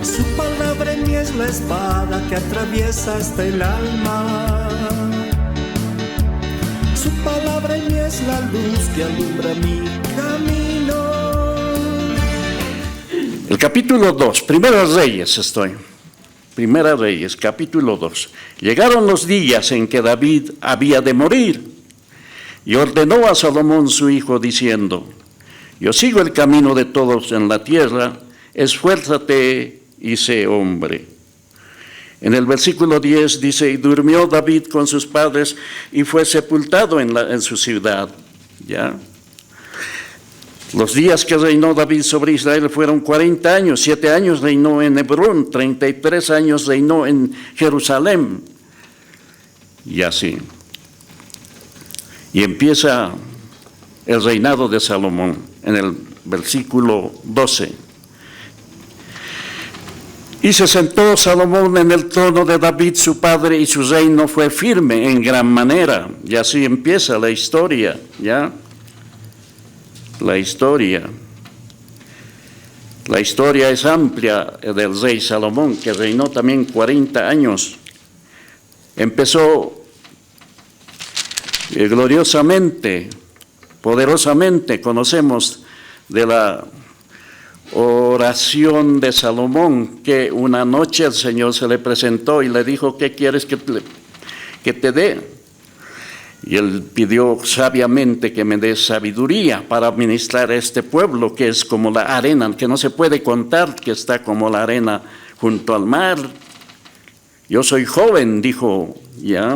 Su palabra en mí es la espada que atraviesa hasta el alma. Su palabra en mí es la luz que alumbra mi camino. El capítulo 2, Primera Reyes estoy. Primera Reyes, capítulo 2. Llegaron los días en que David había de morir y ordenó a Salomón su hijo diciendo: yo sigo el camino de todos en la tierra, esfuérzate y sé hombre. En el versículo 10 dice: y durmió David con sus padres y fue sepultado en su ciudad. ¿Ya? Los días que reinó David sobre Israel fueron 40 años, 7 años reinó en Hebrón, 33 años reinó en Jerusalén. Y así. Y empieza el reinado de Salomón en el versículo 12. Y se sentó Salomón en el trono de David su padre, y su reino fue firme en gran manera. Y así empieza la historia, ¿ya? La historia es amplia del rey Salomón, que reinó también 40 años. Empezó gloriosamente, poderosamente. Conocemos de la oración de Salomón, que una noche el Señor se le presentó y le dijo: ¿qué quieres que te dé? Y él pidió sabiamente que me dé sabiduría para administrar a este pueblo, que es como la arena, que no se puede contar, que está como la arena junto al mar. Yo soy joven, dijo, ¿ya?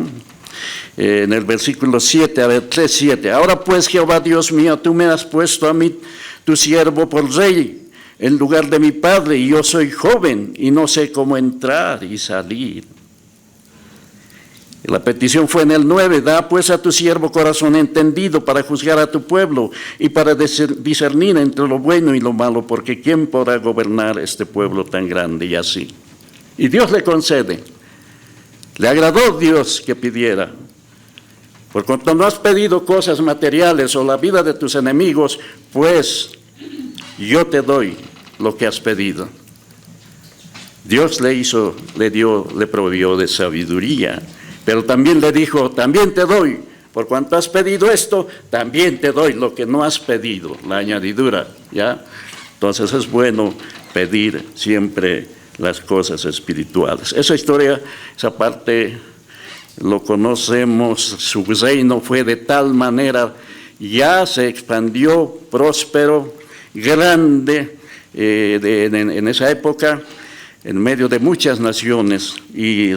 En el versículo 7, a ver, 3:7. Ahora pues, Jehová Dios mío, tú me has puesto a mí, tu siervo, por rey, en lugar de mi padre, y yo soy joven, y no sé cómo entrar y salir. La petición fue en el 9, da pues a tu siervo corazón entendido para juzgar a tu pueblo y para discernir entre lo bueno y lo malo, porque ¿quién podrá gobernar este pueblo tan grande? Y así. Y Dios le concede. Le agradó Dios que pidiera. Por cuanto no has pedido cosas materiales o la vida de tus enemigos, pues yo te doy lo que has pedido. Dios le proveyó de sabiduría. Pero también le dijo: también te doy, por cuanto has pedido esto, también te doy lo que no has pedido, la añadidura, ¿ya? Entonces es bueno pedir siempre las cosas espirituales. Esa historia, esa parte lo conocemos. Su reino fue de tal manera, ya se expandió, próspero, grande, en esa época, en medio de muchas naciones, y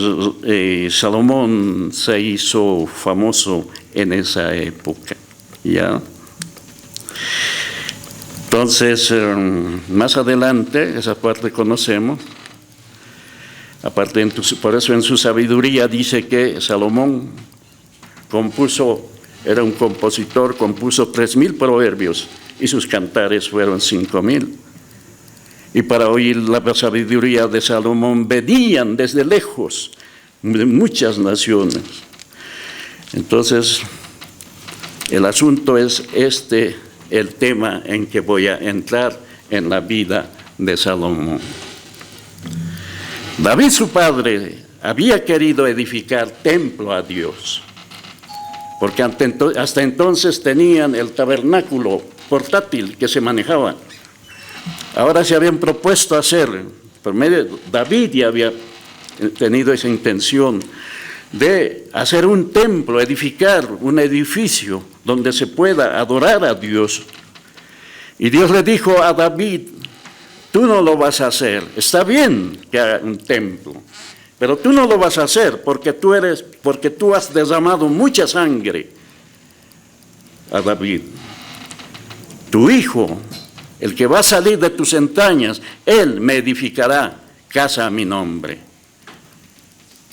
Salomón se hizo famoso en esa época, ¿ya? Entonces, más adelante, esa parte conocemos, aparte, por eso en su sabiduría dice que Salomón era un compositor, compuso 3,000 proverbios, y sus cantares fueron 5,000. Y para oír la sabiduría de Salomón venían desde lejos de muchas naciones. Entonces, el asunto es el tema en que voy a entrar en la vida de Salomón. David, su padre, había querido edificar templo a Dios, porque hasta entonces tenían el tabernáculo portátil que se manejaba. Ahora se habían propuesto hacer, por medio de David ya había tenido esa intención de hacer un templo, edificar un edificio donde se pueda adorar a Dios. Y Dios le dijo a David: tú no lo vas a hacer. Está bien que haga un templo, pero tú no lo vas a hacer porque tú has derramado mucha sangre a David. Tu hijo, el que va a salir de tus entrañas, él me edificará casa a mi nombre.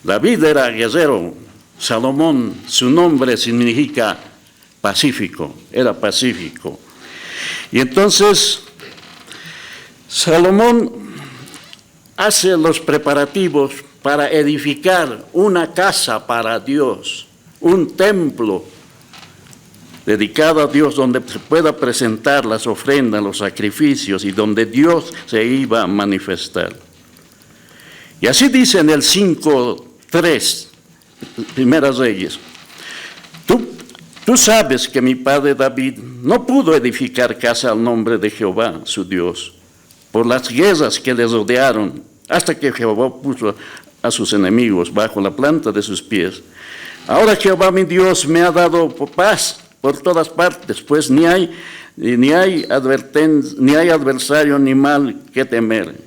David era guerrero. Salomón, su nombre significa pacífico, era pacífico. Y entonces Salomón hace los preparativos para edificar una casa para Dios, un templo dedicado a Dios, donde se pueda presentar las ofrendas, los sacrificios, y donde Dios se iba a manifestar. Y así dice en el 5:3, Primeras Reyes. Tú sabes que mi padre David no pudo edificar casa al nombre de Jehová, su Dios, por las guerras que le rodearon, hasta que Jehová puso a sus enemigos bajo la planta de sus pies. Ahora Jehová mi Dios me ha dado paz por todas partes, pues ni hay adversario ni mal que temer.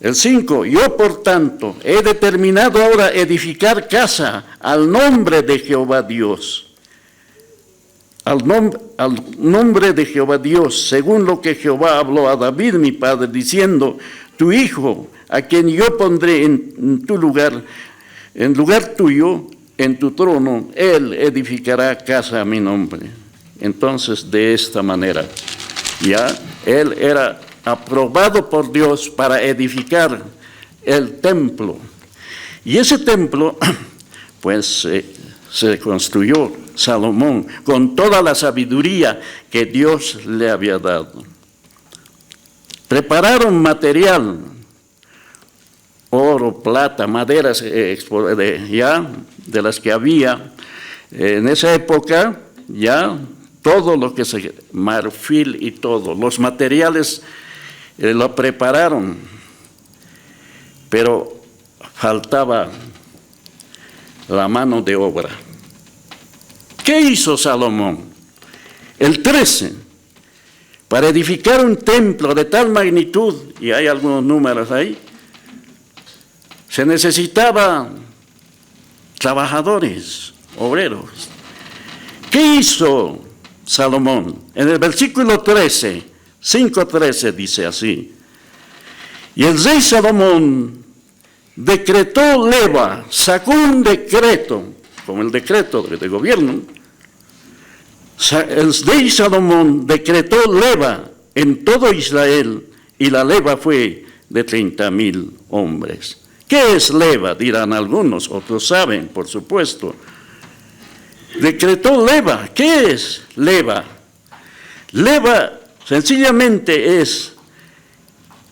El 5, yo por tanto he determinado ahora edificar casa al nombre de Jehová Dios. Al nombre de Jehová Dios, según lo que Jehová habló a David mi padre, diciendo, tu hijo, a quien yo pondré en lugar tuyo, en tu trono, él edificará casa a mi nombre. Entonces, de esta manera, ya él era aprobado por Dios para edificar el templo. Y ese templo, pues, se construyó Salomón con toda la sabiduría que Dios le había dado. Prepararon material, oro, plata, maderas de las que había en esa época, ya todo lo que se marfil y todo, los materiales lo prepararon, pero faltaba la mano de obra. ¿Qué hizo Salomón? El 13, para edificar un templo de tal magnitud, y hay algunos números ahí, se necesitaba trabajadores, obreros. ¿Qué hizo Salomón? En el versículo 13, 5:13 dice así, y el rey Salomón decretó leva, sacó un decreto, como el decreto de gobierno. El rey Salomón decretó leva en todo Israel, y la leva fue de 30,000 hombres. ¿Qué es leva? Dirán algunos, otros saben, por supuesto. Decretó leva. ¿Qué es leva? Leva sencillamente es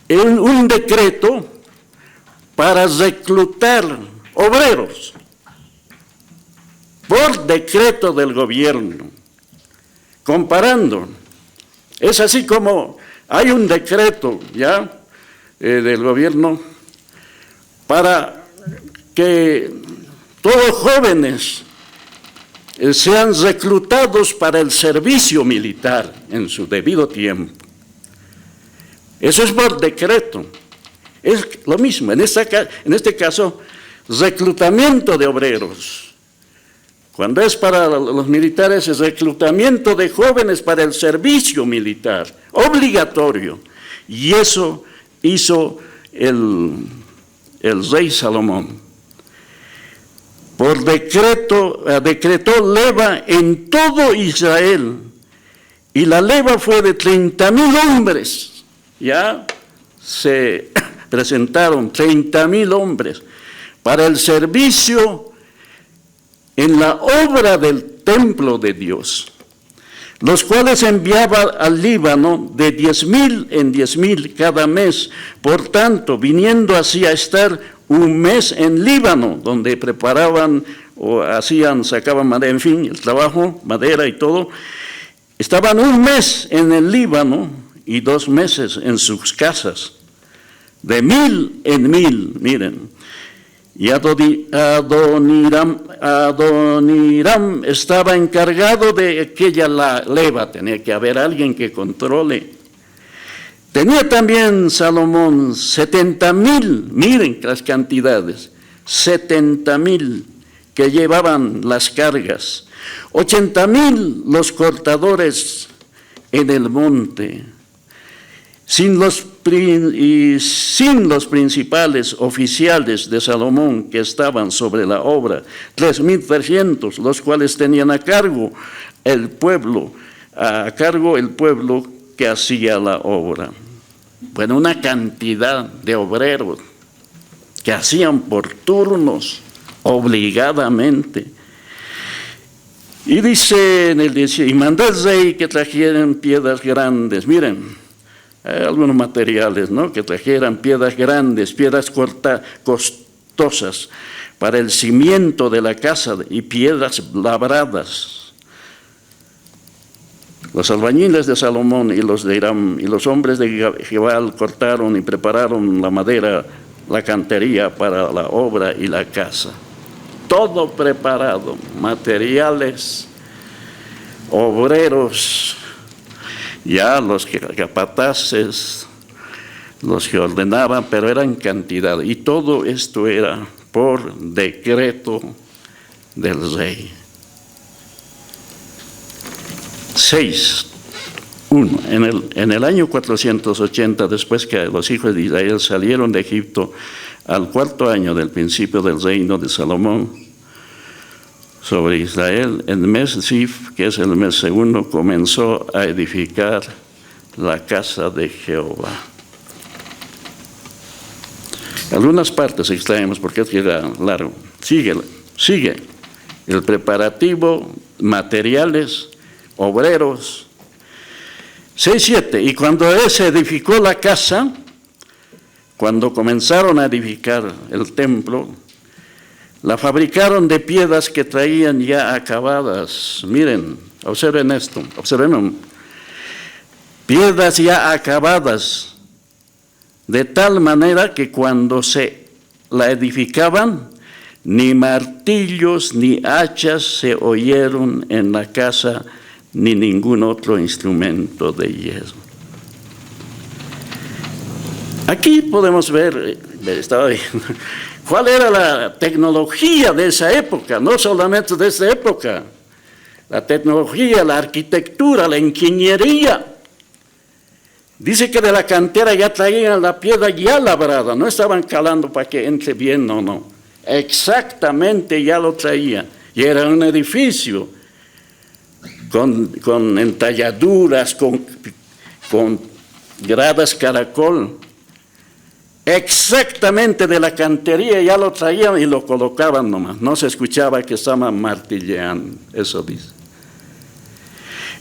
un decreto para reclutar obreros por decreto del gobierno. Comparando, es así como hay un decreto ya del gobierno para que todos jóvenes sean reclutados para el servicio militar en su debido tiempo. Eso es por decreto. Es lo mismo, en este caso, reclutamiento de obreros. Cuando es para los militares, es reclutamiento de jóvenes para el servicio militar, obligatorio. Y eso hizo el rey Salomón. Por decreto, decretó leva en todo Israel, y la leva fue de 30,000 hombres. Ya se presentaron 30,000 hombres para el servicio en la obra del templo de Dios, los cuales enviaba al Líbano de 10,000 en 10,000 cada mes. Por tanto, viniendo así a estar un mes en Líbano, donde preparaban o sacaban madera, en fin, el trabajo, madera y todo, estaban un mes en el Líbano y 2 meses en sus casas, de 1,000 en 1,000, miren. Y Adoniram estaba encargado de aquella leva, tenía que haber alguien que controle. Tenía también Salomón 70,000, miren las cantidades, 70,000 que llevaban las cargas, 80,000 los cortadores en el monte, sin los principales oficiales de Salomón que estaban sobre la obra, 3,300, los cuales tenían a cargo el pueblo que hacía la obra. Bueno, una cantidad de obreros que hacían por turnos, obligadamente. Y dice en el 10, y mandó el rey que trajeran piedras grandes. Miren, algunos materiales, ¿no?, que trajeran piedras grandes, piedras costosas para el cimiento de la casa y piedras labradas. Los albañiles de Salomón y los de Hiram y los hombres de Gebal cortaron y prepararon la madera, la cantería para la obra y la casa. Todo preparado, materiales, obreros, ya los capataces, los que ordenaban, pero eran cantidad. Y todo esto era por decreto del rey. 6.1. En el año 480, después que los hijos de Israel salieron de Egipto, al 4.º año del principio del reino de Salomón sobre Israel, el mes Zif, que es el mes segundo, comenzó a edificar la casa de Jehová. Algunas partes extraemos porque es que era largo. Sigue el preparativo, materiales, obreros. 6.7. Y cuando él se edificó la casa, cuando comenzaron a edificar el templo, la fabricaron de piedras que traían ya acabadas. Miren, observen esto, observen. Piedras ya acabadas, de tal manera que cuando se la edificaban, ni martillos ni hachas se oyeron en la casa, ni ningún otro instrumento de hierro. Aquí podemos ver, estaba viendo, cuál era la tecnología de esa época, no solamente de esa época, la tecnología, la arquitectura, la ingeniería. Dice que de la cantera ya traían la piedra ya labrada, no estaban calando para que entre bien, no. Exactamente ya lo traía. Y era un edificio con entalladuras, con gradas caracol. Exactamente de la cantería ya lo traían y lo colocaban nomás. No se escuchaba que estaban martilleando, eso dice.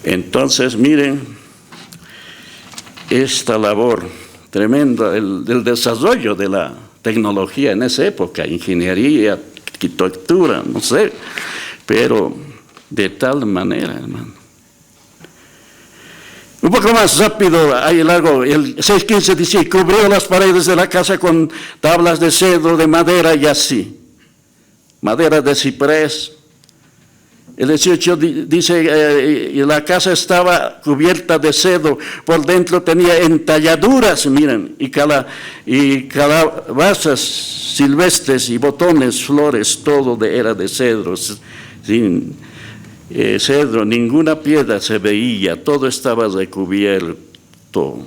Entonces, miren, esta labor tremenda, el desarrollo de la tecnología en esa época, ingeniería, arquitectura, no sé, pero de tal manera, hermano. Un poco más rápido, ahí largo, el 6.15 dice, cubrió las paredes de la casa con tablas de cedro, de madera y así, madera de ciprés. El 18 dice, y la casa estaba cubierta de cedro, por dentro tenía entalladuras, miren, y calabazas silvestres y botones, flores, todo era de cedro, sin cedro, ninguna piedra se veía, todo estaba recubierto.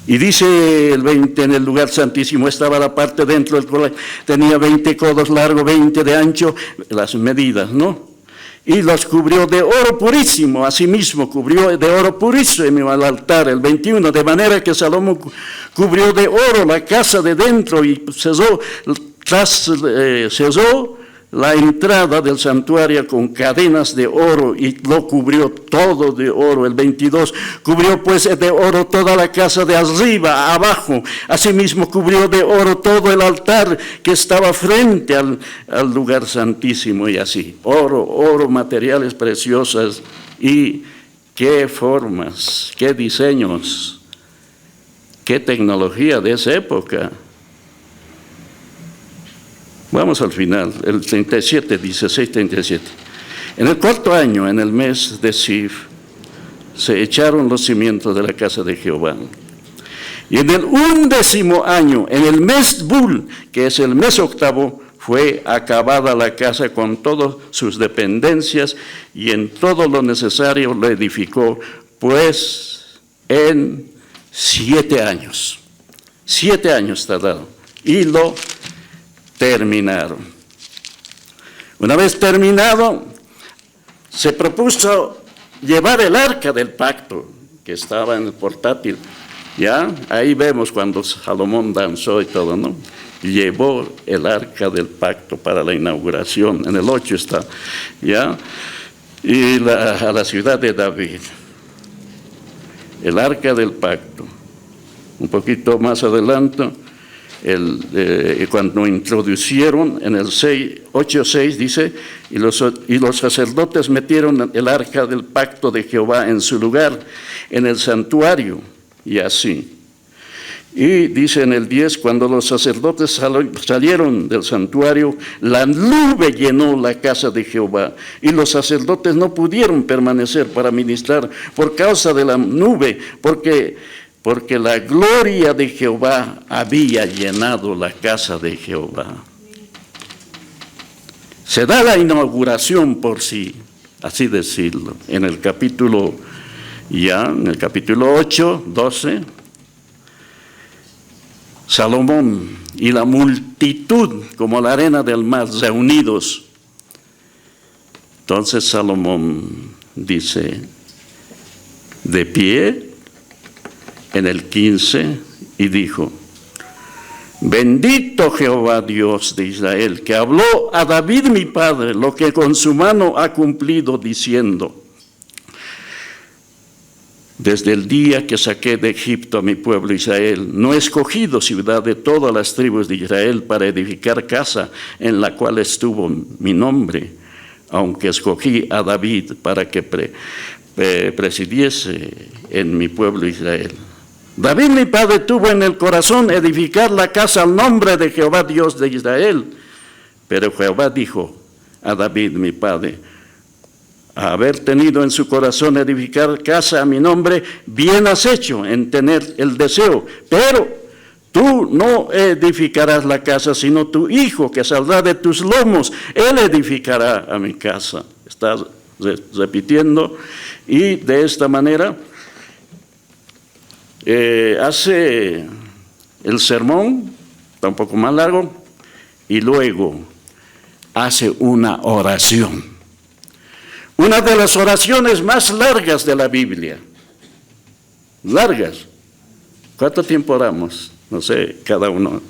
Y dice el 20, en el lugar santísimo estaba la parte dentro del cual tenía 20 codos largo, 20 de ancho, las medidas, ¿no? Y los cubrió de oro purísimo, asimismo cubrió de oro purísimo al altar, el 21, de manera que Salomón cubrió de oro la casa de dentro y cerró la entrada del santuario con cadenas de oro y lo cubrió todo de oro. El 22, cubrió pues de oro toda la casa de arriba a abajo. Asimismo cubrió de oro todo el altar que estaba frente al lugar santísimo y así. Oro, materiales preciosos y qué formas, qué diseños, qué tecnología de esa época. Vamos al final, el 37, 16:37. En el 4.º año, en el mes de Zif, se echaron los cimientos de la casa de Jehová. Y en el 11.º año, en el mes Bul, que es el mes 8º, fue acabada la casa con todas sus dependencias y en todo lo necesario lo edificó, pues en 7 años. 7 años tardaron. Y lo terminaron. Una vez terminado, se propuso llevar el arca del pacto, que estaba en el portátil. ¿Ya? Ahí vemos cuando Salomón danzó y todo, ¿no? Llevó el arca del pacto para la inauguración, en el 8 está, ¿ya? Y a la ciudad de David. el arca del pacto. Un poquito más adelante, cuando introducieron en el 8:6 dice, y los sacerdotes metieron el arca del pacto de Jehová en su lugar, en el santuario, y así. Y dice en el 10, cuando los sacerdotes salieron del santuario, la nube llenó la casa de Jehová, y los sacerdotes no pudieron permanecer para ministrar por causa de la nube, porque la gloria de Jehová había llenado la casa de Jehová. Se da la inauguración por sí, así decirlo, en el capítulo 8, 12, Salomón y la multitud como la arena del mar reunidos. Entonces Salomón dice, de pie, en el 15, y dijo, bendito Jehová Dios de Israel, que habló a David mi padre lo que con su mano ha cumplido, diciendo, desde el día que saqué de Egipto a mi pueblo Israel, no he escogido ciudad de todas las tribus de Israel para edificar casa en la cual estuvo mi nombre, aunque escogí a David para que presidiese en mi pueblo Israel. David mi padre tuvo en el corazón edificar la casa al nombre de Jehová Dios de Israel, pero Jehová dijo a David mi padre, a haber tenido en su corazón edificar casa a mi nombre, bien has hecho en tener el deseo, pero tú no edificarás la casa, sino tu hijo que saldrá de tus lomos, él edificará a mi casa. Estás repitiendo, y de esta manera hace el sermón, está un poco más largo, y luego hace una oración. Una de las oraciones más largas de la Biblia. Largas. ¿Cuánto tiempo oramos? No sé, cada uno.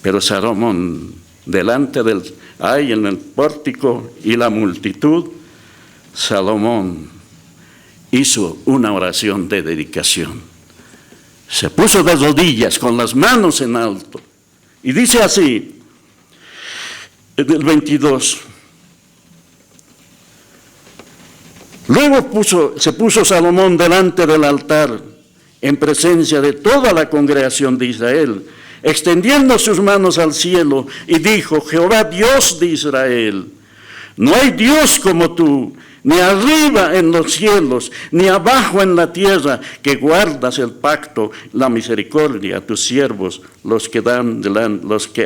Pero Salomón, delante en el pórtico y la multitud, Salomón hizo una oración de dedicación. Se puso de rodillas con las manos en alto. Y dice así, en el 22, luego se puso Salomón delante del altar, en presencia de toda la congregación de Israel, extendiendo sus manos al cielo, y dijo, Jehová Dios de Israel, no hay Dios como tú, ni arriba en los cielos, ni abajo en la tierra, que guardas el pacto, la misericordia a tus siervos, los que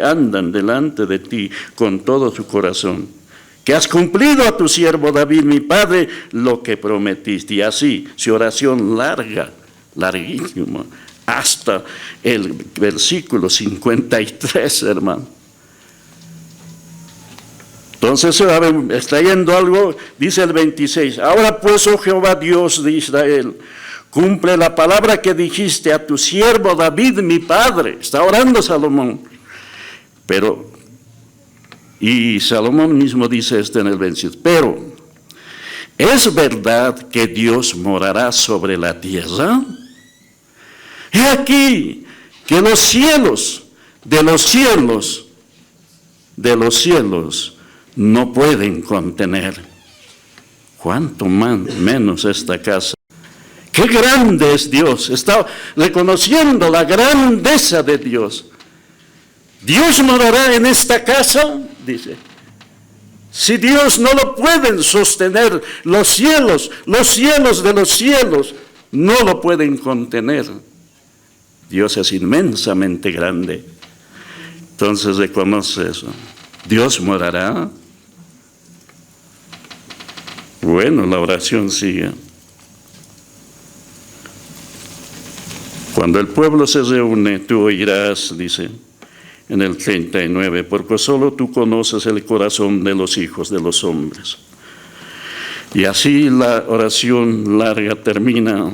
andan delante de ti con todo su corazón. Que has cumplido a tu siervo David, mi padre, lo que prometiste. Y así, su oración larga, larguísima, hasta el versículo 53, hermano. Entonces, extrayendo algo, dice el 26, ahora pues, oh Jehová Dios de Israel, cumple la palabra que dijiste a tu siervo David, mi padre. Está orando Salomón. Y Salomón mismo dice esto en el 26, pero, ¿es verdad que Dios morará sobre la tierra? He aquí que los cielos, de los cielos, no pueden contener. ¿Cuánto menos esta casa? ¡Qué grande es Dios! Está reconociendo la grandeza de Dios. Dios morará en esta casa, dice. Si Dios no lo pueden sostener, los cielos de los cielos, no lo pueden contener. Dios es inmensamente grande. Entonces reconoce eso. Dios morará. Bueno, la oración sigue. Cuando el pueblo se reúne, tú oirás, dice en el 39, porque solo tú conoces el corazón de los hijos de los hombres. Y así la oración larga termina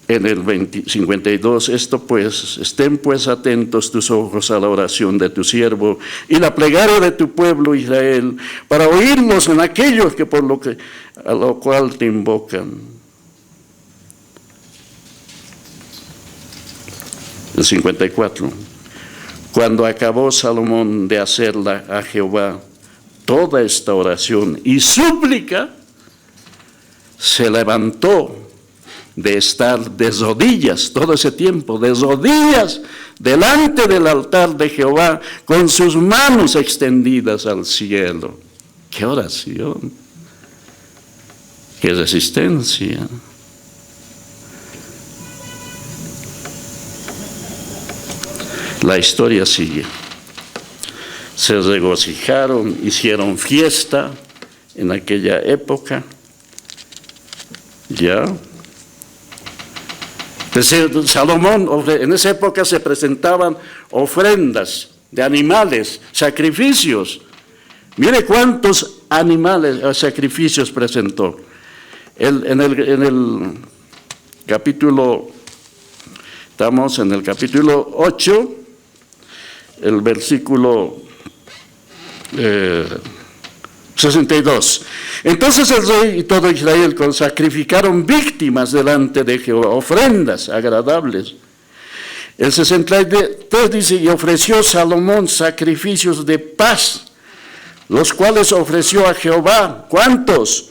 en el 52, estén pues atentos tus ojos a la oración de tu siervo y la plegaria de tu pueblo Israel, para oírlos en aquellos que a lo cual te invocan. el 54. Cuando acabó Salomón de hacerla a Jehová toda esta oración y súplica, se levantó de estar de rodillas todo ese tiempo, de rodillas delante del altar de Jehová, con sus manos extendidas al cielo. ¡Qué oración! ¡Qué resistencia! La historia sigue. Se regocijaron, hicieron fiesta en aquella época. Ya. Salomón, en esa época se presentaban ofrendas de animales, sacrificios. Mire cuántos animales o sacrificios presentó. En el capítulo, estamos en el capítulo 8, el versículo 62. Entonces el rey y todo Israel sacrificaron víctimas delante de Jehová, ofrendas agradables. El 63 dice, y ofreció Salomón sacrificios de paz, los cuales ofreció a Jehová. ¿Cuántos?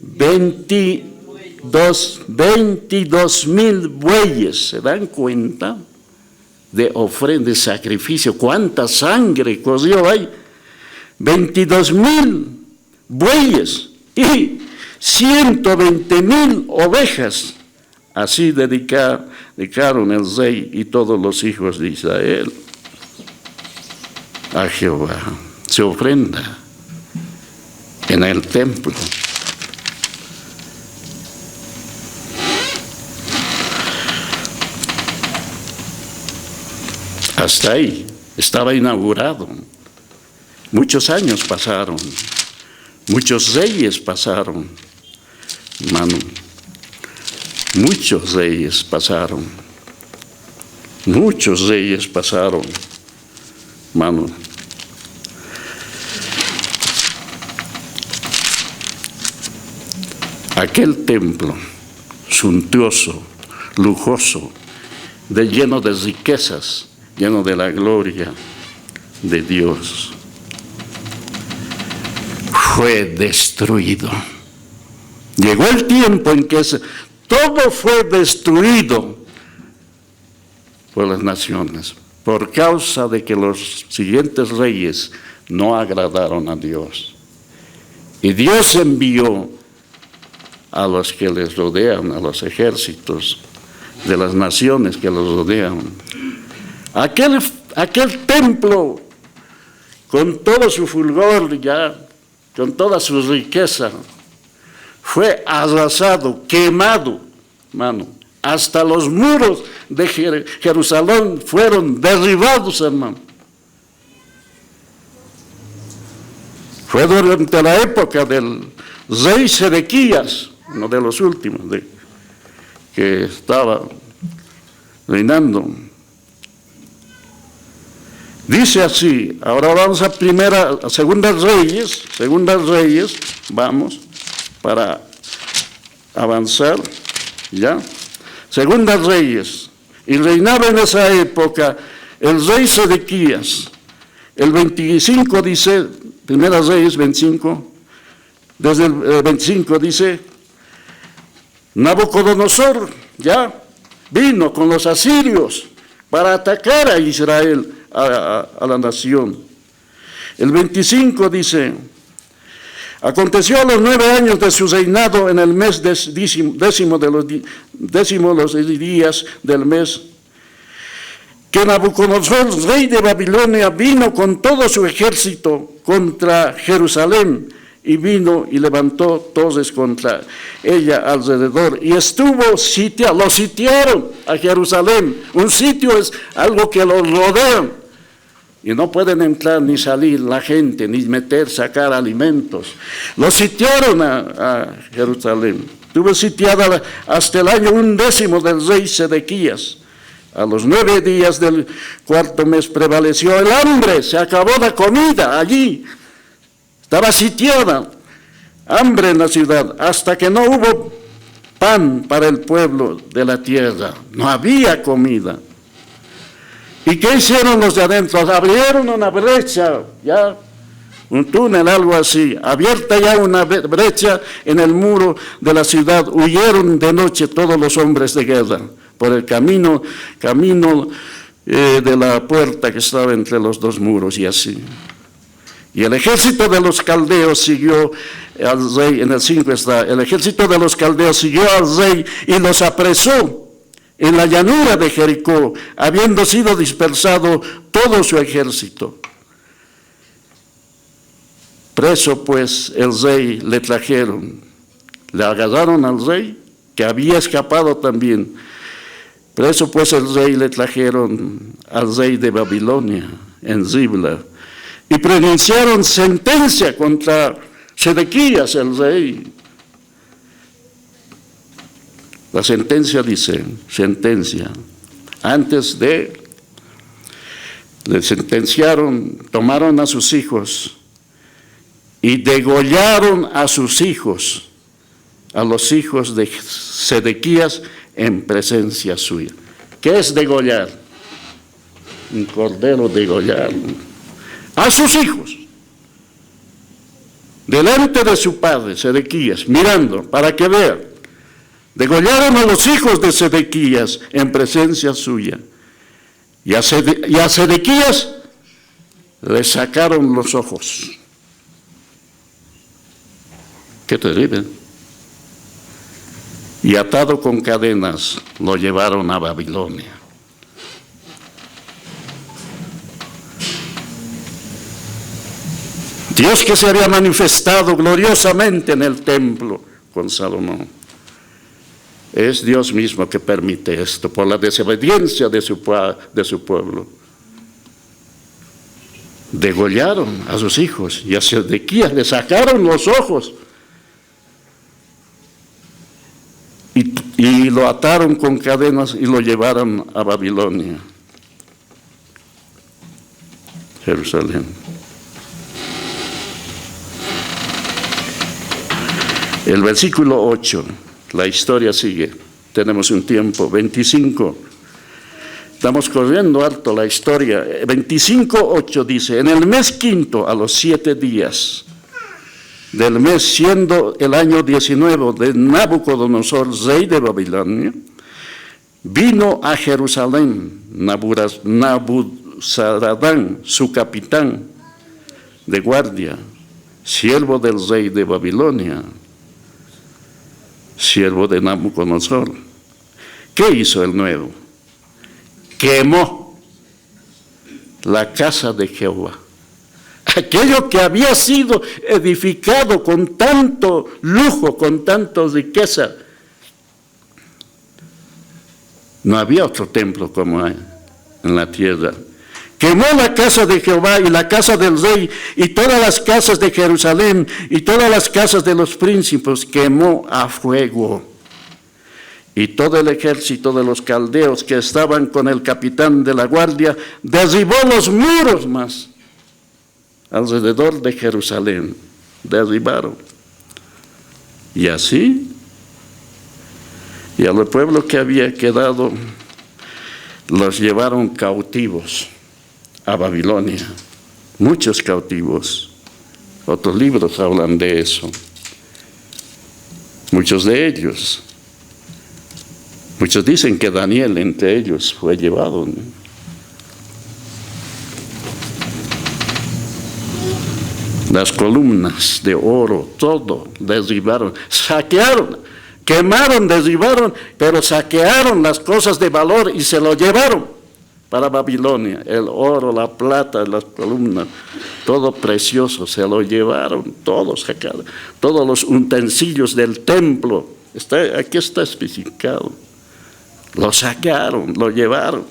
22,000 bueyes. ¿Se dan cuenta? De ofrenda, de sacrificio. ¿Cuánta sangre corrió ahí? 22,000 bueyes y 120,000 ovejas. Así dedicaron el rey y todos los hijos de Israel a Jehová. Se ofrenda en el templo. Hasta ahí estaba inaugurado. Muchos años pasaron, muchos reyes pasaron, hermano, muchos reyes pasaron, hermano. Aquel templo suntuoso, lujoso, lleno de riquezas, lleno de la gloria de Dios, fue destruido. Llegó el tiempo en que todo fue destruido por las naciones, por causa de que los siguientes reyes no agradaron a Dios. Y Dios envió a los que les rodean, a los ejércitos de las naciones que los rodean. Aquel templo, con todo su fulgor ya, con toda su riqueza, fue arrasado, quemado, hermano. Hasta los muros de Jerusalén fueron derribados, hermano. Fue durante la época del rey Sedequías, uno de los últimos que estaba reinando. Dice así, ahora vamos a Segunda Reyes, vamos, para avanzar, ¿ya? Segunda Reyes, y reinaba en esa época el rey Sedequías. El 25 dice, Primera Reyes 25, desde el 25 dice, Nabucodonosor, ya, vino con los asirios para atacar a Israel, a la nación. El 25 dice, aconteció a los 9 años de su reinado, en el mes décimo de los días del mes, que Nabucodonosor, rey de Babilonia, vino con todo su ejército contra Jerusalén, y vino y levantó torres contra ella alrededor, y estuvo sitiado, lo sitiaron a Jerusalén. Un sitio es algo que lo rodea, y no pueden entrar ni salir la gente, ni sacar alimentos. Lo sitiaron a Jerusalén. Estuvo sitiada hasta el año 11 del rey Sedequías. A los 9 días del 4º mes prevaleció el hambre, se acabó la comida allí. Estaba sitiada, hambre en la ciudad, hasta que no hubo pan para el pueblo de la tierra. No había comida. ¿Y qué hicieron los de adentro? Abrieron una brecha, ya, un túnel, algo así, abierta ya una brecha en el muro de la ciudad. Huyeron de noche todos los hombres de guerra por el camino de la puerta que estaba entre los dos muros, y así. Y el ejército de los caldeos siguió al rey, en el 5 está, el ejército de los caldeos siguió al rey y los apresó en la llanura de Jericó, habiendo sido dispersado todo su ejército. Preso pues el rey le trajeron, le agarraron al rey, que había escapado también. Preso pues el rey le trajeron al rey de Babilonia, en Ribla, y pronunciaron sentencia contra Sedequías, el rey. La sentencia dice, antes de, le sentenciaron, tomaron a sus hijos y degollaron a sus hijos, a los hijos de Sedequías en presencia suya. ¿Qué es degollar? Un cordero degollar. A sus hijos, delante de su padre, Sedequías, mirando, para que vean. Degollaron a los hijos de Sedequías en presencia suya. Y a Sedequías le sacaron los ojos. Qué terrible. Y atado con cadenas, lo llevaron a Babilonia. Dios que se había manifestado gloriosamente en el templo con Salomón. Es Dios mismo que permite esto por la desobediencia de su pueblo. Degollaron a sus hijos y a Sedequías le sacaron los ojos y lo ataron con cadenas y lo llevaron a Babilonia, Jerusalén. El versículo 8. La historia sigue, tenemos un tiempo, 25, estamos corriendo harto la historia. 25:8 dice, en el mes quinto, a los 7 días del mes, siendo el año 19 de Nabucodonosor, rey de Babilonia, vino a Jerusalén Nabuzaradán, su capitán de guardia, siervo del rey de Babilonia, siervo de Nabucodonosor. ¿Qué hizo el nuevo? Quemó la casa de Jehová. Aquello que había sido edificado con tanto lujo, con tanta riqueza. No había otro templo como hay en la tierra. Quemó la casa de Jehová y la casa del rey y todas las casas de Jerusalén y todas las casas de los príncipes, quemó a fuego. Y todo el ejército de los caldeos que estaban con el capitán de la guardia derribó los muros más alrededor de Jerusalén. Derribaron. Y así, y al pueblo que había quedado, los llevaron cautivos a Babilonia, muchos cautivos. Otros libros hablan de eso. Muchos de ellos. Muchos dicen que Daniel entre ellos fue llevado, ¿no? Las columnas de oro, todo derribaron, saquearon, quemaron, derribaron, pero saquearon las cosas de valor y se lo llevaron para Babilonia. El oro, la plata, las columnas, todo precioso, se lo llevaron, todo sacaron. Todos los utensilios del templo, aquí está especificado. Lo sacaron, lo llevaron.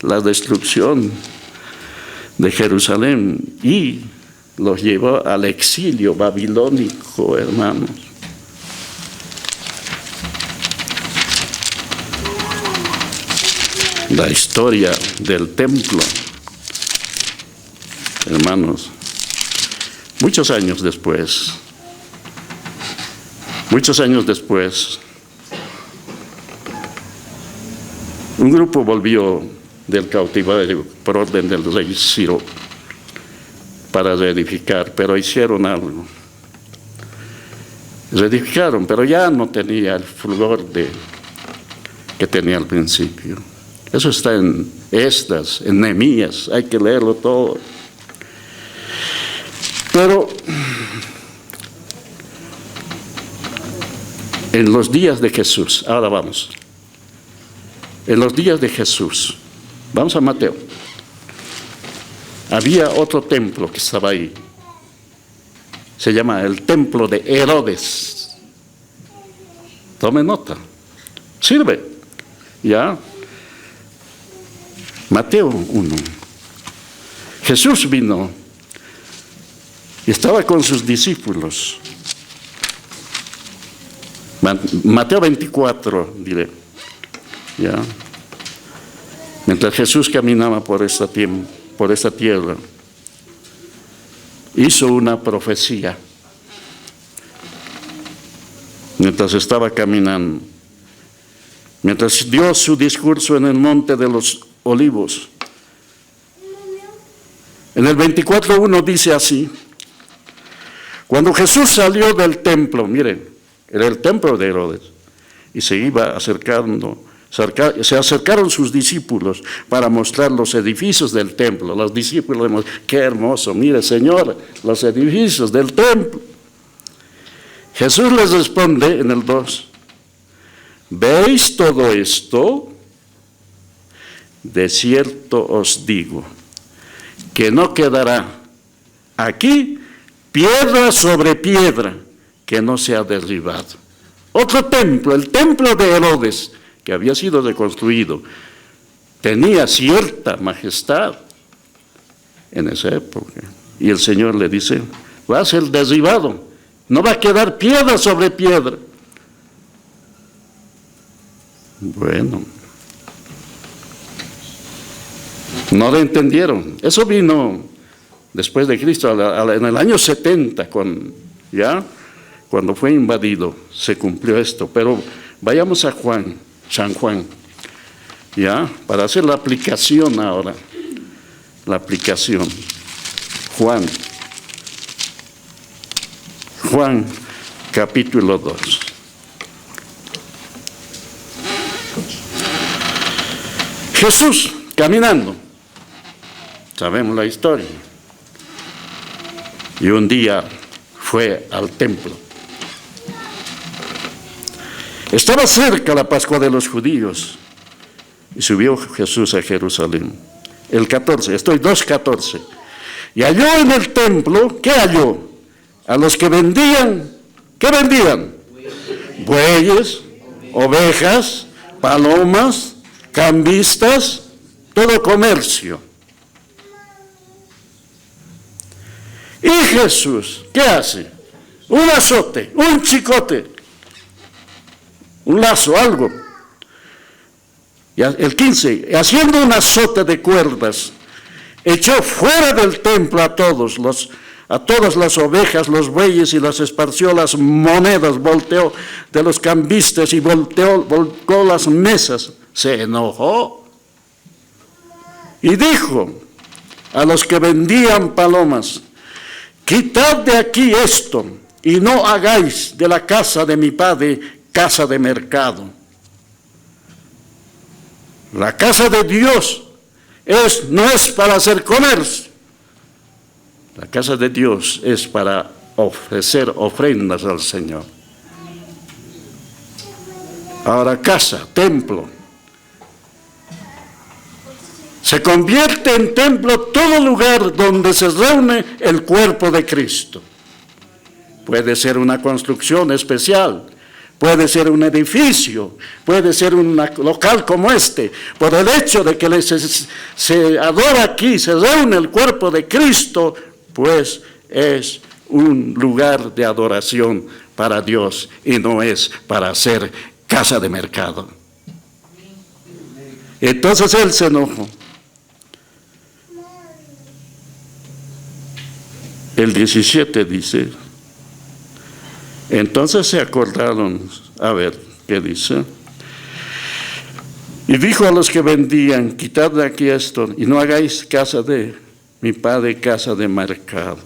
La destrucción de Jerusalén y los llevó al exilio babilónico, hermanos. La historia del templo, hermanos, muchos años después, un grupo volvió del cautiverio por orden del rey Ciro para reedificar, pero hicieron algo. Reedificaron, pero ya no tenía el fulgor que tenía al principio. Eso está en Esdras, en Nehemías, hay que leerlo todo. Pero en los días de Jesús, ahora vamos, en los días de Jesús, vamos a Mateo, había otro templo que estaba ahí, se llama el templo de Herodes. Tome nota, sirve, ¿ya? Mateo 1. Jesús vino y estaba con sus discípulos. Mateo 24, diré, ¿ya? Mientras Jesús caminaba por esta tierra, hizo una profecía. Mientras estaba caminando, mientras dio su discurso en el monte de los Olivos. En el 24:1 dice así: cuando Jesús salió del templo, miren, era el templo de Herodes, y se iba acercando, se acercaron sus discípulos para mostrar los edificios del templo. Los discípulos, qué hermoso, mire Señor, los edificios del templo. Jesús les responde en el 2: ¿veis todo esto? De cierto os digo, que no quedará aquí piedra sobre piedra que no sea derribado. Otro templo, el templo de Herodes, que había sido reconstruido, tenía cierta majestad en esa época. Y el Señor le dice, va a ser derribado, no va a quedar piedra sobre piedra. Bueno, no lo entendieron. Eso vino después de Cristo, en el año 70, cuando fue invadido, se cumplió esto. Pero vayamos a San Juan, para hacer la aplicación ahora. La aplicación. Juan, capítulo 2. Jesús caminando. Sabemos la historia. Y un día fue al templo. Estaba cerca la Pascua de los judíos. Y subió Jesús a Jerusalén. El 14, estoy 2:14. Y halló en el templo, ¿qué halló? A los que vendían, ¿qué vendían? Bueyes, ovejas, palomas, cambistas, todo comercio. Y Jesús, ¿qué hace? Un azote, un chicote, un lazo, algo. Y el 15, haciendo un azote de cuerdas, echó fuera del templo a todas las ovejas, los bueyes, y las esparció las monedas, volteó de los cambistas y volcó las mesas. Se enojó y dijo a los que vendían palomas, quitad de aquí esto y no hagáis de la casa de mi padre casa de mercado. La casa de Dios no es para hacer comercio. La casa de Dios es para ofrecer ofrendas al Señor. Ahora casa, templo. Se convierte en templo todo lugar donde se reúne el cuerpo de Cristo. Puede ser una construcción especial, puede ser un edificio, puede ser un local como este. Por el hecho de que se adora aquí, se reúne el cuerpo de Cristo, pues es un lugar de adoración para Dios y no es para hacer casa de mercado. Entonces él se enojó. El 17 dice, entonces se acordaron, a ver, ¿qué dice? Y dijo a los que vendían: quitad de aquí esto, y no hagáis casa de mi padre casa de mercado.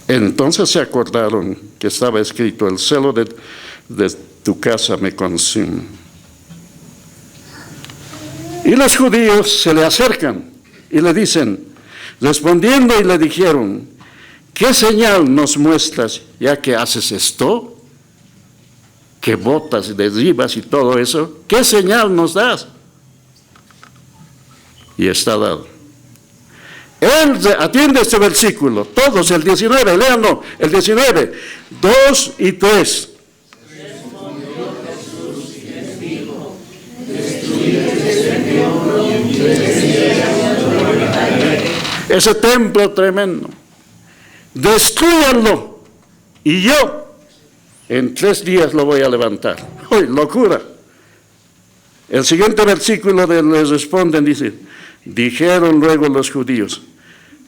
Entonces se acordaron que estaba escrito: el celo de tu casa me consume. Y los judíos se le acercan y le dicen, respondiendo y le dijeron: ¿qué señal nos muestras ya que haces esto? Que botas, derribas y todo eso. ¿Qué señal nos das? Y está dado. Él atiende este versículo, todos, el 19, léanlo, el 19, 2 y 3. Ese templo tremendo, destrúyanlo y yo en 3 días lo voy a levantar. ¡Uy, locura! El siguiente versículo les responden, dice: dijeron luego los judíos: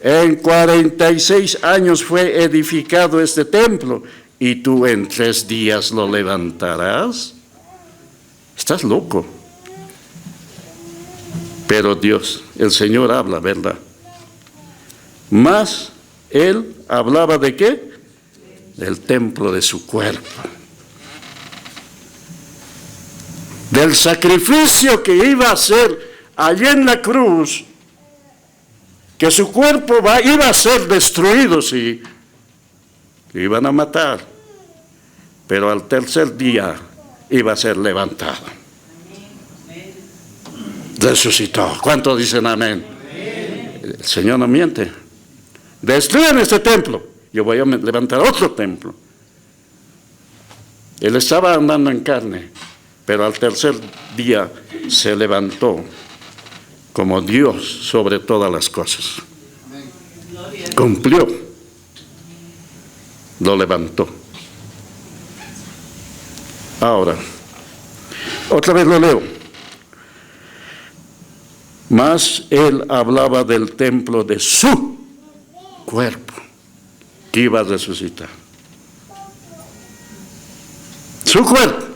en 46 años fue edificado este templo, y tú en 3 días lo levantarás. Estás loco. Pero Dios, el Señor habla, ¿verdad? Mas Él hablaba ¿de qué? Del templo de su cuerpo. Del sacrificio que iba a hacer allí en la cruz, que su cuerpo iba a ser destruido, sí, lo iban a matar, pero al tercer día iba a ser levantado. Resucitó. ¿Cuántos dicen amén? El Señor no miente. Destruyen este templo, yo voy a levantar otro templo. Él estaba andando en carne, pero al tercer día se levantó como Dios sobre todas las cosas. Cumplió. Lo levantó. Ahora, otra vez lo leo. Mas Él hablaba del templo de su cuerpo, que iba a resucitar. Su cuerpo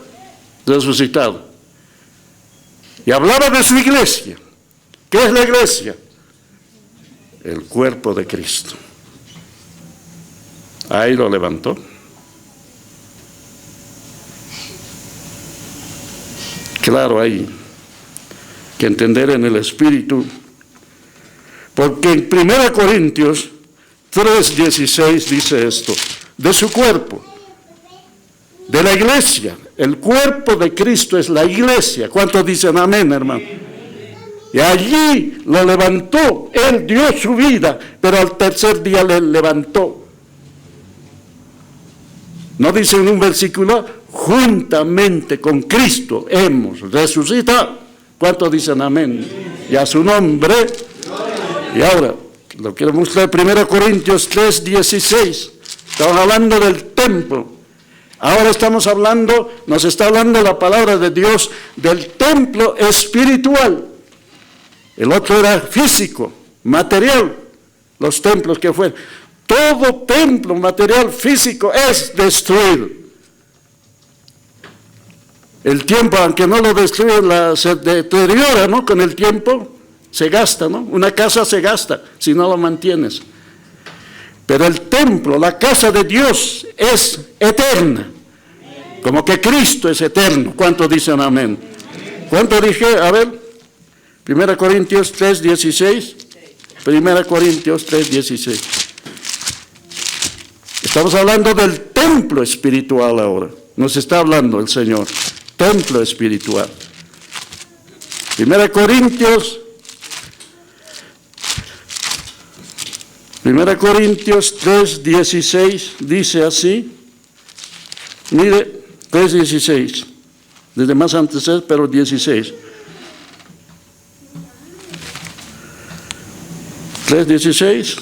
resucitado. Y hablaba de su iglesia. ¿Qué es la iglesia? El cuerpo de Cristo. Ahí lo levantó. Claro, hay que entender en el Espíritu, porque en 1 Corintios 3:16 dice esto, de su cuerpo, de la iglesia. El cuerpo de Cristo es la iglesia. ¿Cuántos dicen amén, hermano? Y allí lo levantó. Él dio su vida, pero al tercer día le levantó. ¿No dice en un versículo? Juntamente con Cristo hemos resucitado. ¿Cuántos dicen amén? Y a su nombre. Y ahora, lo quiero mostrar 1 Corintios 3:16. Estamos hablando del templo. Ahora estamos hablando, nos está hablando la palabra de Dios del templo espiritual. El otro era físico, material. Los templos que fueron. Todo templo material físico es destruido. El tiempo, aunque no lo destruye, se deteriora, ¿no? Con el tiempo se gasta, ¿no? Una casa se gasta si no lo mantienes. Pero el templo, la casa de Dios es eterna. Como que Cristo es eterno. ¿Cuántos dicen amén? ¿Cuánto dije? A ver. 1 Corintios 3:16. 1 Corintios 3:16. Estamos hablando del templo espiritual ahora. Nos está hablando el Señor. Templo espiritual. 1 Corintios 3:16 dice así. Mire, 3:16. Desde más antes es, pero 16. 3:16.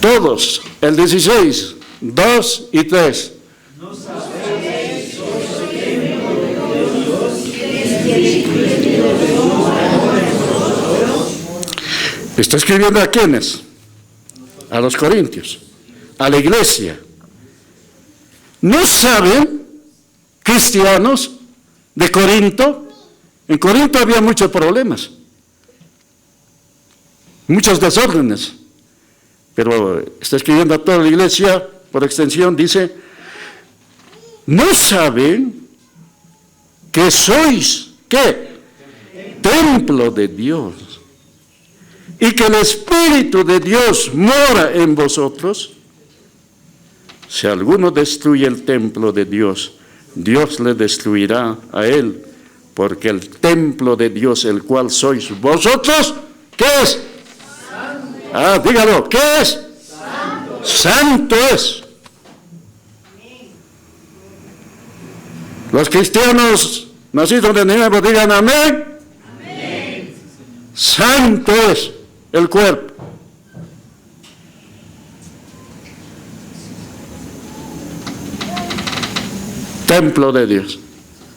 Todos, el 16, 2 y 3. Está escribiendo a quiénes? A los corintios, a la iglesia. ¿No saben cristianos de Corinto. En Corinto había muchos problemas, muchos desórdenes, pero está escribiendo a toda la iglesia, por extensión, dice: ¿no saben que sois, qué? Templo de Dios, y que el Espíritu de Dios mora en vosotros? Si alguno destruye el templo de Dios, Dios le destruirá a él, porque el templo de Dios, el cual sois vosotros, ¿qué es? Santo. Dígalo, ¿qué es? Santo. Santo es. Los cristianos nacidos de nuevo digan amén. Amén. Santo es el cuerpo. Templo de Dios,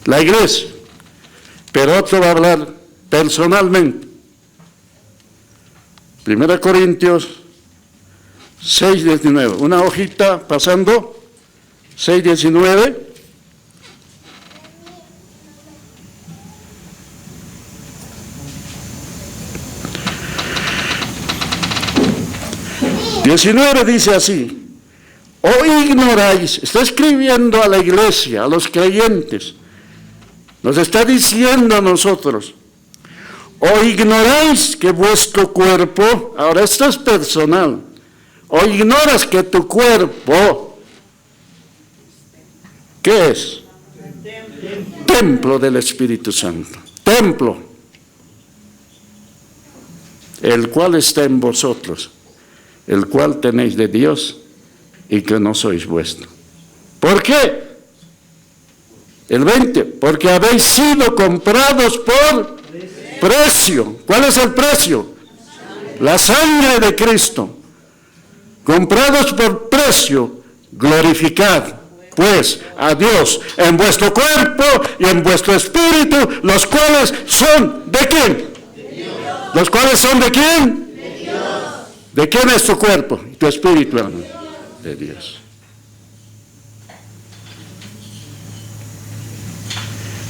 la iglesia. Pero otro va a hablar personalmente. 1 Corintios 6:19, una hojita pasando, 6:19. Dice así: ¿o ignoráis? Está escribiendo a la iglesia, a los creyentes. Nos está diciendo a nosotros: ¿o ignoráis que vuestro cuerpo, ahora esto es personal, o ignoras que tu cuerpo, ¿qué es? Templo del Espíritu Santo. Templo, el cual está en vosotros, el cual tenéis de Dios, y que no sois vuestro. ¿Por qué? El 20, porque habéis sido comprados por precio. ¿Cuál es el precio? La sangre de Cristo. Comprados por precio, glorificad pues a Dios en vuestro cuerpo y en vuestro espíritu, los cuales son ¿de quién? De Dios. ¿Los cuales son de quién? De Dios. ¿De quién es tu cuerpo y tu espíritu, hermano? De Dios.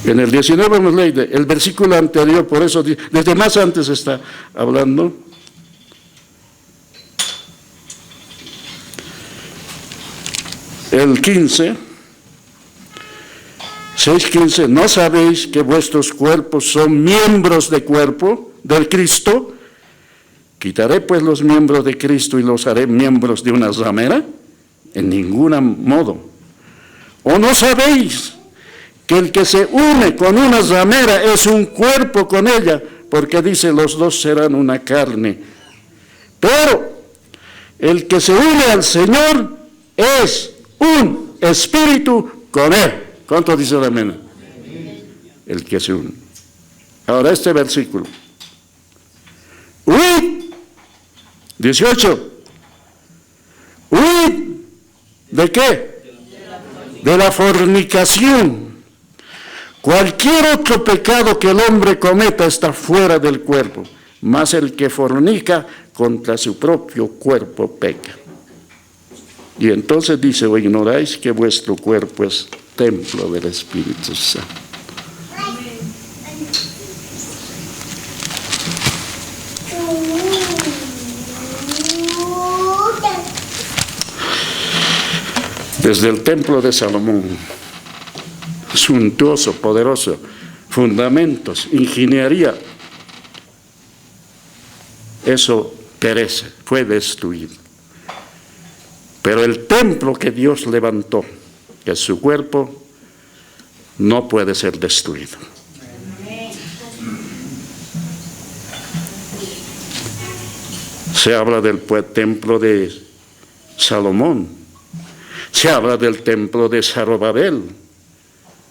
En el 19 hemos leído el versículo anterior, por eso desde más antes está hablando. El 15, 6:15, ¿no sabéis que vuestros cuerpos son miembros de cuerpo del Cristo? ¿Quitaré pues los miembros de Cristo y los haré miembros de una ramera? En ningún modo. ¿O no sabéis que el que se une con una ramera es un cuerpo con ella? Porque dice, los dos serán una carne. Pero el que se une al Señor es un espíritu con él. ¿Cuánto dice la amén? El que se une. Ahora este versículo. Huid, 18. Huid, ¿de qué? De la fornicación. Cualquier otro pecado que el hombre cometa está fuera del cuerpo, mas el que fornica contra su propio cuerpo peca. Y entonces dice, ¿o ignoráis que vuestro cuerpo es templo del Espíritu Santo? Desde el templo de Salomón, suntuoso, poderoso, fundamentos, ingeniería, eso perece, fue destruido. Pero el templo que Dios levantó, que es su cuerpo, no puede ser destruido. Se habla del templo de Salomón, se habla del templo de Zorobabel,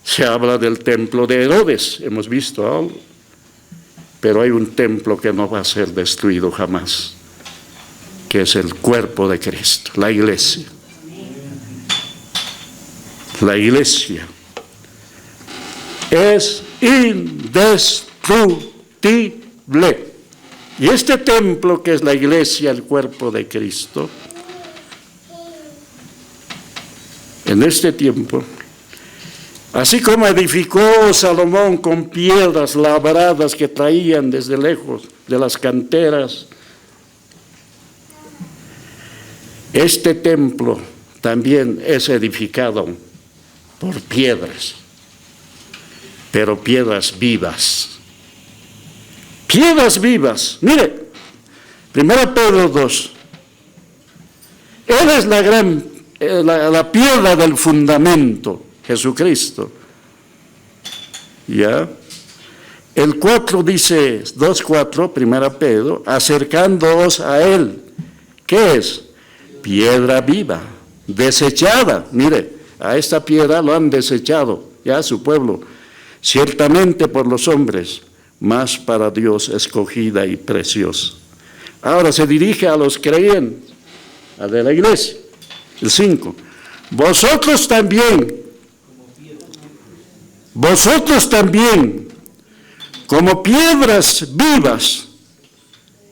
se habla del templo de Herodes, hemos visto algo, pero hay un templo que no va a ser destruido jamás, que es el cuerpo de Cristo, la iglesia. La iglesia es indestructible. Y este templo que es la iglesia, el cuerpo de Cristo, en este tiempo Así como edificó Salomón con piedras labradas que traían desde lejos de las canteras, este templo también es edificado por piedras, pero piedras vivas. Piedras vivas. Mire, 1 Pedro 2. Él es la piedra del fundamento, Jesucristo. ¿Ya? El 4 dice, 2:4, 1 Pedro, acercándoos a Él. ¿Qué es? Piedra viva, desechada. Mire, a esta piedra lo han desechado, ya su pueblo, ciertamente por los hombres, mas para Dios escogida y preciosa. Ahora se dirige a los creyentes, a de la iglesia. El 5. Vosotros también, como piedras vivas,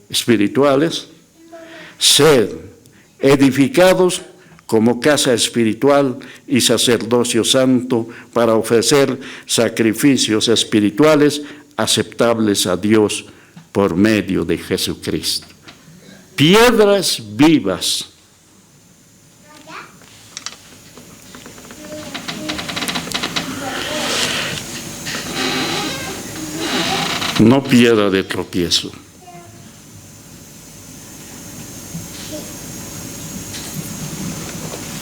espirituales, sed edificados como casa espiritual y sacerdocio santo para ofrecer sacrificios espirituales aceptables a Dios por medio de Jesucristo. Piedras vivas. No piedra de tropiezo.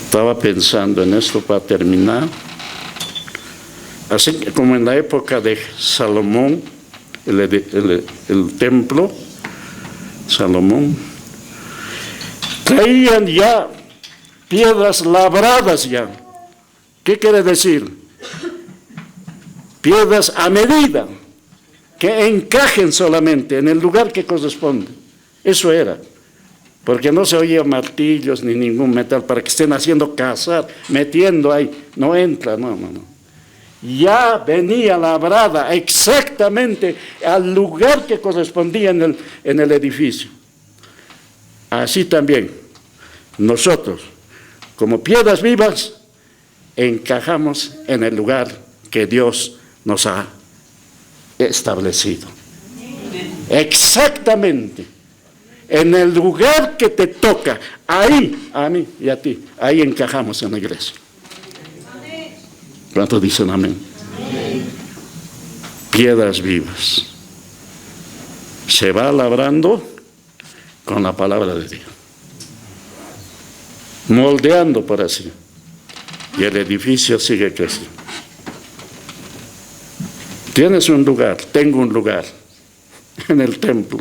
Estaba pensando en esto para terminar. Así como en la época de Salomón, el templo, Salomón, traían ya piedras labradas ya. ¿Qué quiere decir? Piedras a medida, que encajen solamente en el lugar que corresponde. Eso era. Porque no se oía martillos ni ningún metal para que estén haciendo cazar, metiendo ahí. No entra, no. Ya venía labrada exactamente al lugar que correspondía en el edificio. Así también, nosotros, como piedras vivas, encajamos en el lugar que Dios nos ha establecido. Exactamente. En el lugar que te toca, ahí, a mí y a ti, ahí encajamos en la iglesia. ¿Cuántos dicen amén? Piedras vivas. Se va labrando con la palabra de Dios. Moldeando por así. Y el edificio sigue creciendo. Tienes un lugar, tengo un lugar en el templo.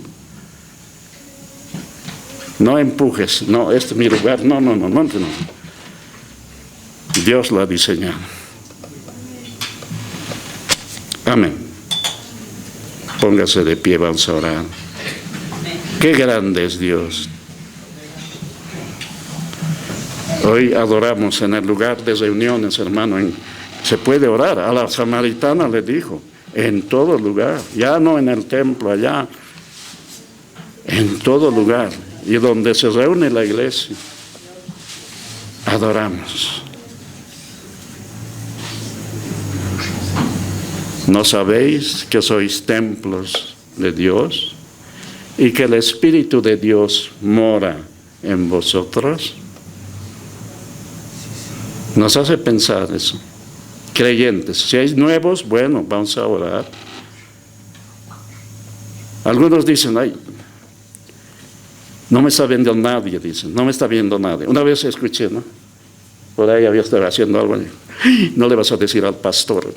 No empujes, no, este es mi lugar, no. Dios lo ha diseñado. Amén. Póngase de pie, vamos a orar. Qué grande es Dios. Hoy adoramos en el lugar de reuniones, hermano. Se puede orar. A la samaritana le dijo, en todo lugar, ya no en el templo, allá, en todo lugar. Y donde se reúne la iglesia, adoramos. ¿No sabéis que sois templos de Dios y que el Espíritu de Dios mora en vosotros? Nos hace pensar eso. Creyentes, si hay nuevos, bueno, vamos a orar. Algunos dicen, ay, no me está viendo nadie, dicen, no me está viendo nadie. Una vez escuché, ¿no? Por ahí había estado haciendo algo. No le vas a decir al pastor.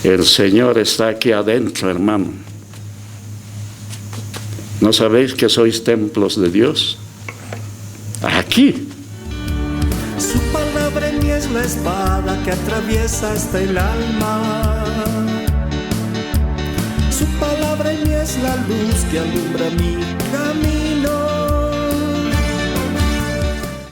El Señor está aquí adentro, hermano. ¿No sabéis que sois templos de Dios? Aquí. Su palabra en mí es la espada que atraviesa hasta el alma. Su palabra en mí es la luz que alumbra mi camino.